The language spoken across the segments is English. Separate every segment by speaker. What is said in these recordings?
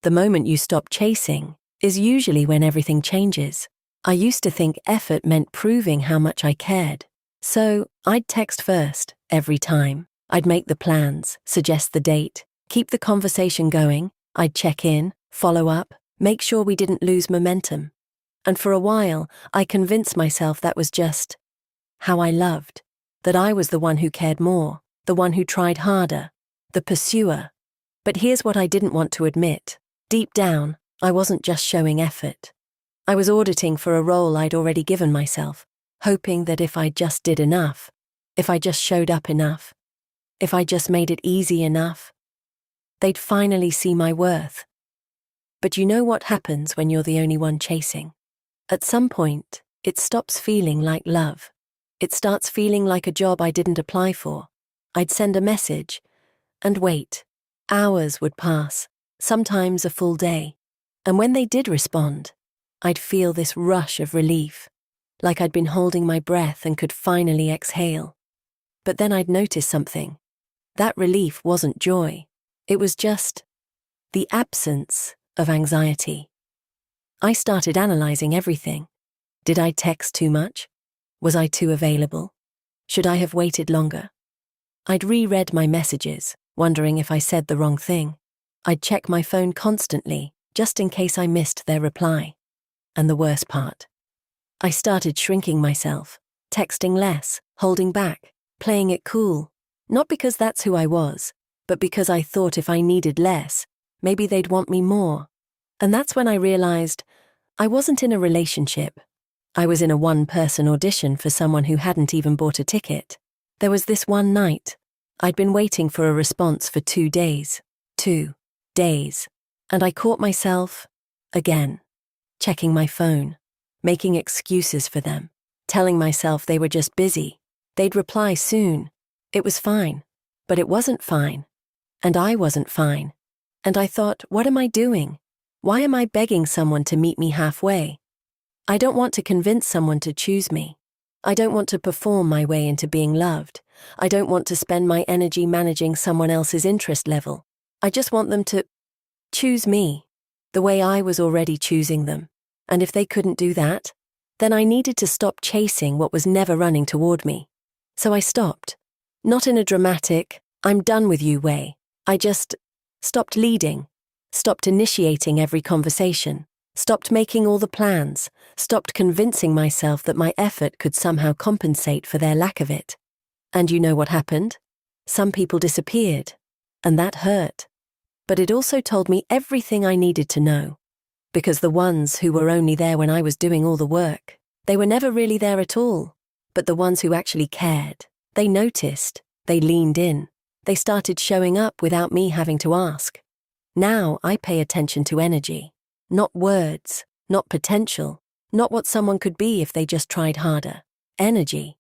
Speaker 1: The moment you stop chasing is usually when everything changes. I used to think effort meant proving how much I cared. So I'd text first, every time. I'd make the plans, suggest the date, keep the conversation going. I'd check in, follow up, make sure we didn't lose momentum. And for a while, I convinced myself that was just how I loved, that I was the one who cared more, the one who tried harder, the pursuer. But here's what I didn't want to admit. Deep down, I wasn't just showing effort. I was auditing for a role I'd already given myself, hoping that if I just did enough, if I just showed up enough, if I just made it easy enough, they'd finally see my worth. But you know what happens when you're the only one chasing? At some point, it stops feeling like love. It starts feeling like a job I didn't apply for. I'd send a message and wait. Hours would pass, sometimes a full day. And when they did respond, I'd feel this rush of relief, like I'd been holding my breath and could finally exhale. But then I'd notice something. That relief wasn't joy. It was just the absence of anxiety. I started analyzing everything. Did I text too much? Was I too available? Should I have waited longer? I'd reread my messages, wondering if I said the wrong thing. I'd check my phone constantly, just in case I missed their reply. And the worst part, I started shrinking myself, texting less, holding back, playing it cool. Not because that's who I was, but because I thought if I needed less, maybe they'd want me more. And that's when I realized I wasn't in a relationship. I was in a one-person audition for someone who hadn't even bought a ticket. There was this one night. I'd been waiting for a response for 2 days. 2 days. And I caught myself, again, checking my phone, making excuses for them, telling myself they were just busy. They'd reply soon. It was fine. But it wasn't fine. And I wasn't fine. And I thought, what am I doing? Why am I begging someone to meet me halfway? I don't want to convince someone to choose me. I don't want to perform my way into being loved. I don't want to spend my energy managing someone else's interest level. I just want them to choose me, the way I was already choosing them. And if they couldn't do that, then I needed to stop chasing what was never running toward me. So I stopped. Not in a dramatic, I'm done with you way. I just stopped leading, stopped initiating every conversation, stopped making all the plans, stopped convincing myself that my effort could somehow compensate for their lack of it. And you know what happened? Some people disappeared, and that hurt. But it also told me everything I needed to know. Because the ones who were only there when I was doing all the work, they were never really there at all. But the ones who actually cared, they noticed, they leaned in, they started showing up without me having to ask. Now I pay attention to energy, not words, not potential, not what someone could be if they just tried harder. Energy.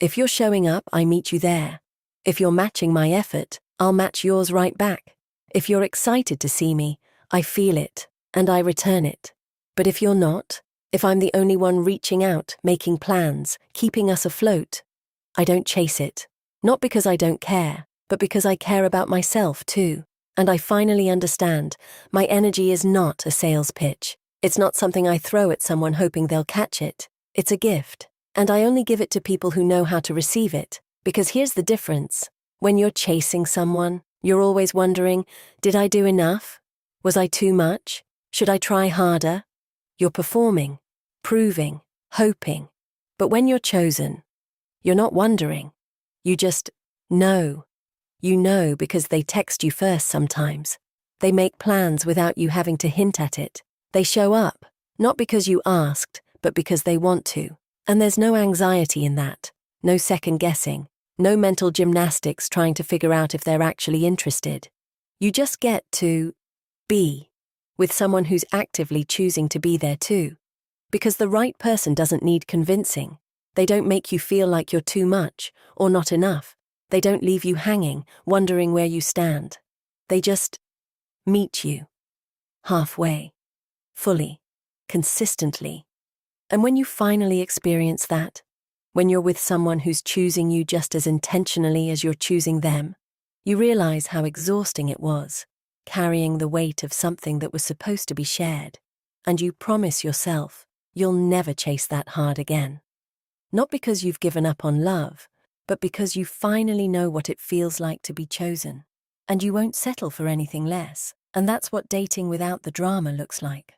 Speaker 1: If you're showing up, I meet you there. If you're matching my effort, I'll match yours right back. If you're excited to see me, I feel it, and I return it. But if you're not, if I'm the only one reaching out, making plans, keeping us afloat, I don't chase it. Not because I don't care, but because I care about myself too. And I finally understand, my energy is not a sales pitch. It's not something I throw at someone hoping they'll catch it. It's a gift. And I only give it to people who know how to receive it. Because here's the difference. When you're chasing someone, you're always wondering, did I do enough? Was I too much? Should I try harder? You're performing, proving, hoping. But when you're chosen, you're not wondering. You just know. You know because they text you first sometimes. They make plans without you having to hint at it. They show up, not because you asked, but because they want to. And there's no anxiety in that. No second guessing. No mental gymnastics trying to figure out if they're actually interested. You just get to be with someone who's actively choosing to be there too. Because the right person doesn't need convincing. They don't make you feel like you're too much or not enough. They don't leave you hanging, wondering where you stand. They just meet you. Halfway. Fully. Consistently. And when you finally experience that, when you're with someone who's choosing you just as intentionally as you're choosing them, you realize how exhausting it was. carrying the weight of something that was supposed to be shared. And you promise yourself you'll never chase that hard again. Not because you've given up on love, but because you finally know what it feels like to be chosen. And you won't settle for anything less. And that's what dating without the drama looks like.